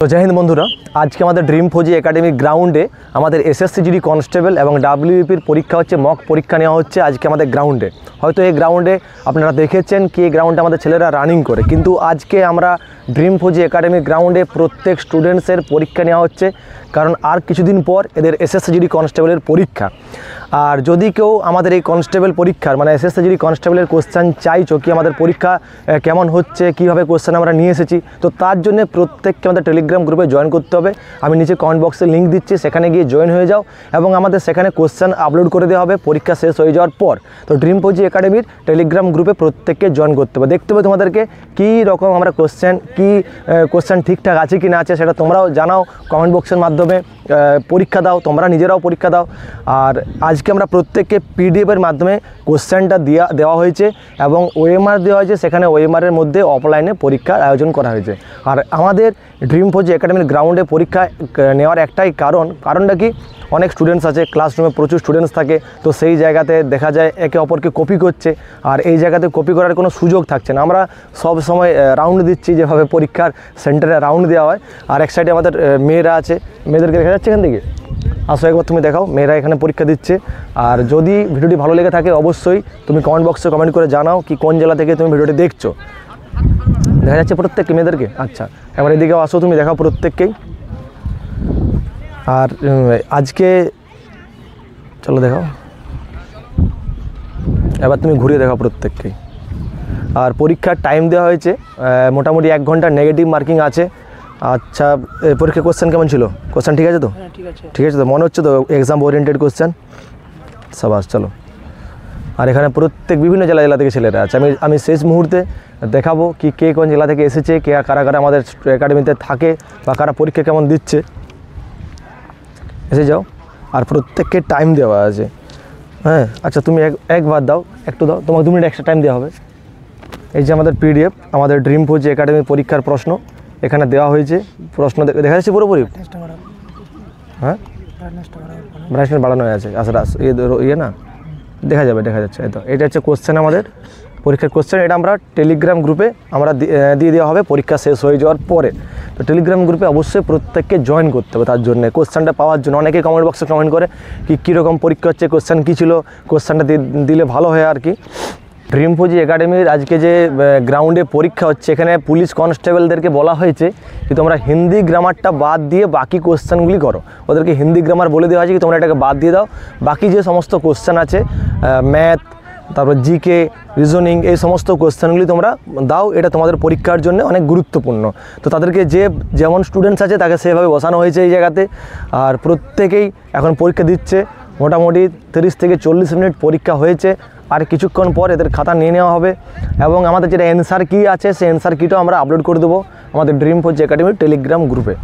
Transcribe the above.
তো জয় হিন্দ বন্ধুরা, আজকে আমাদের ড্রিম ফৌজি একাডেমি গ্রাউন্ডে আমাদের এসএসসি জিডি কনস্টেবল এবং ডাব্লিউপির পরীক্ষা হচ্ছে, মক পরীক্ষা নেওয়া হচ্ছে আজকে আমাদের গ্রাউন্ডে। হয়তো এই গ্রাউন্ডে আপনারা দেখেছেন কি এই গ্রাউন্ডে আমাদের ছেলেরা রানিং করে, কিন্তু আজকে আমরা ড্রিম ফৌজি একাডেমি গ্রাউন্ডে প্রত্যেক স্টুডেন্টসের পরীক্ষা নেওয়া হচ্ছে, কারণ আর কিছুদিন পর এদের এসএসসি জিডি কনস্টেবলের পরীক্ষা। আর যদি কেউ আমাদের এই কনস্টেবল পরীক্ষার মানে এসএসসি জিডি কনস্টেবলের কোশ্চেন চাইছো কি আমাদের পরীক্ষা কেমন হচ্ছে, কীভাবে কোশ্চেন আমরা নিয়ে এসেছি, তো তার জন্য প্রত্যেককে আমাদের টেলিগ্রাম গ্রুপে জয়েন করতে হবে। আমি নিচে কমেন্ট বক্সে লিঙ্ক দিচ্ছি, সেখানে গিয়ে জয়েন হয়ে যাও এবং আমাদের সেখানে কোশ্চেন আপলোড করে দেওয়া হবে পরীক্ষা শেষ হয়ে যাওয়ার পর। তো ড্রিম ফৌজি একাডেমির টেলিগ্রাম গ্রুপে প্রত্যেককে জয়েন করতে হবে। দেখতে হবে তোমাদেরকে কী রকম আমরা কোশ্চেন ঠিকঠাক আছে কি না আছে, সেটা তোমরাও জানাও কমেন্ট বক্সের মাধ্যমে। পরীক্ষা দাও, তোমরা নিজেরাও পরীক্ষা দাও। আর আজকে আমরা প্রত্যেককে পিডিএফের মাধ্যমে কোশ্চেনটা দেওয়া হয়েছে এবং ওএমআর দেওয়া হয়েছে, সেখানে ওএমআরের মধ্যে অফলাইনে পরীক্ষার আয়োজন করা হয়েছে। আর আমাদের ড্রিম ফৌজি একাডেমির গ্রাউন্ডে পরীক্ষা নেওয়ার একটাই কারণটা কি, অনেক স্টুডেন্টস আছে, ক্লাসরুমে প্রচুর স্টুডেন্টস থাকে, তো সেই জায়গাতে দেখা যায় একে অপরকে কপি করছে, আর এই জায়গাতে কপি করার কোনো সুযোগ থাকছে না। আমরা সব সময় রাউন্ড দিচ্ছি, যেভাবে পরীক্ষার সেন্টারে রাউন্ড দেওয়া হয়। আর এক সাইডে আমাদের মেয়েরা আছে, মেয়েদেরকে দেখা যাচ্ছে এখান থেকে, আসো একবার তুমি দেখাও, মেয়েরা এখানে পরীক্ষা দিচ্ছে। আর যদি ভিডিওটি ভালো লেগে থাকে অবশ্যই তুমি কমেন্ট বক্সে কমেন্ট করে জানাও কি কোন জেলা থেকে তুমি ভিডিওটি দেখছো। দেখা যাচ্ছে প্রত্যেককে মেয়েদেরকে? আচ্ছা, এবার এদিকেও আসো, তুমি দেখাও প্রত্যেককেই। আর আজকে চলো দেখাও, এবার তুমি ঘুরিয়ে দেখাও প্রত্যেককেই। আর পরীক্ষার টাইম দেওয়া হয়েছে মোটামুটি 1 ঘন্টা, নেগেটিভ মার্কিং আছে। আচ্ছা, পরীক্ষার কোশ্চেন কেমন ছিল? কোশ্চেন ঠিক আছে তো? ঠিক আছে তো, মনে হচ্ছে তো এক্সাম ওরিয়েন্টেড কোশ্চেন? সাবাস, চলো। আর এখানে প্রত্যেক বিভিন্ন জেলা থেকে ছেলেরা আছে। আমি শেষ মুহূর্তে দেখাবো কি কে কোন জেলা থেকে এসেছে, কে কারা আমাদের একাডেমিতে থাকে বা কারা পরীক্ষা কেমন দিচ্ছে। এসে যাও। আর প্রত্যেককে টাইম দেওয়া আছে। হ্যাঁ, আচ্ছা তুমি একবার দাও, একটু দাও, তোমাকে 2 মিনিট এক্সট্রা টাইম দেওয়া হবে। এই যে আমাদের পিডিএফ, আমাদের ড্রিম ফৌজি একাডেমির পরীক্ষার প্রশ্ন এখানে দেওয়া হয়েছে। প্রশ্ন দেখা যাচ্ছে পুরোপুরি? হ্যাঁ, ব্রাইটনেস বাড়ানো আছে। আচ্ছা, ইয়ে না, দেখা যাচ্ছে। এই তো, এটা হচ্ছে কোশ্চেন, আমাদের পরীক্ষার কোশ্চেন। এটা আমরা টেলিগ্রাম গ্রুপে আমরা দিয়ে দেওয়া হবে পরীক্ষা শেষ হয়ে যাওয়ার পরে। তো টেলিগ্রাম গ্রুপে অবশ্যই প্রত্যেককে জয়েন করতে হবে তার জন্য, কোশ্চেনটা পাওয়ার জন্য। অনেকেই কমেন্ট বক্সে কমেন্ট করে কি কীরকম পরীক্ষা হচ্ছে, কোশ্চেন কী ছিল, কোশ্চেনটা দিলে ভালো হয় আর কি। ড্রিম ফৌজি একাডেমির আজকে যে গ্রাউন্ডে পরীক্ষা হচ্ছে, এখানে পুলিশ কনস্টেবলদেরকে বলা হয়েছে যে তোমরা হিন্দি গ্রামারটা বাদ দিয়ে বাকি কোশ্চেনগুলি করো। ওদেরকে হিন্দি গ্রামার বলে দেওয়া হয়েছে কি তোমরা এটাকে বাদ দিয়ে দাও, বাকি যে সমস্ত কোশ্চেন আছে, ম্যাথ, তারপর জিকে, রিজনিং, এই সমস্ত কোশ্চেনগুলি তোমরা দাও। এটা তোমাদের পরীক্ষার জন্য অনেক গুরুত্বপূর্ণ। তো তাদেরকে যেমন স্টুডেন্টস আছে তাকে সেভাবে বসানো হয়েছে এই জায়গাতে। আর প্রত্যেকেই এখন পরীক্ষা দিচ্ছে। মোটামুটি 30 থেকে 40 মিনিট পরীক্ষা হয়েছে। আর কিছুক্ষণ পর এদের খাতা নিয়ে নেওয়া হবে এবং আমাদের যেটা অ্যান্সার কি আছে সেই অ্যান্সার কিটাও আমরা আপলোড করে দেবো আমাদের ড্রিম ফৌজি একাডেমির টেলিগ্রাম গ্রুপে।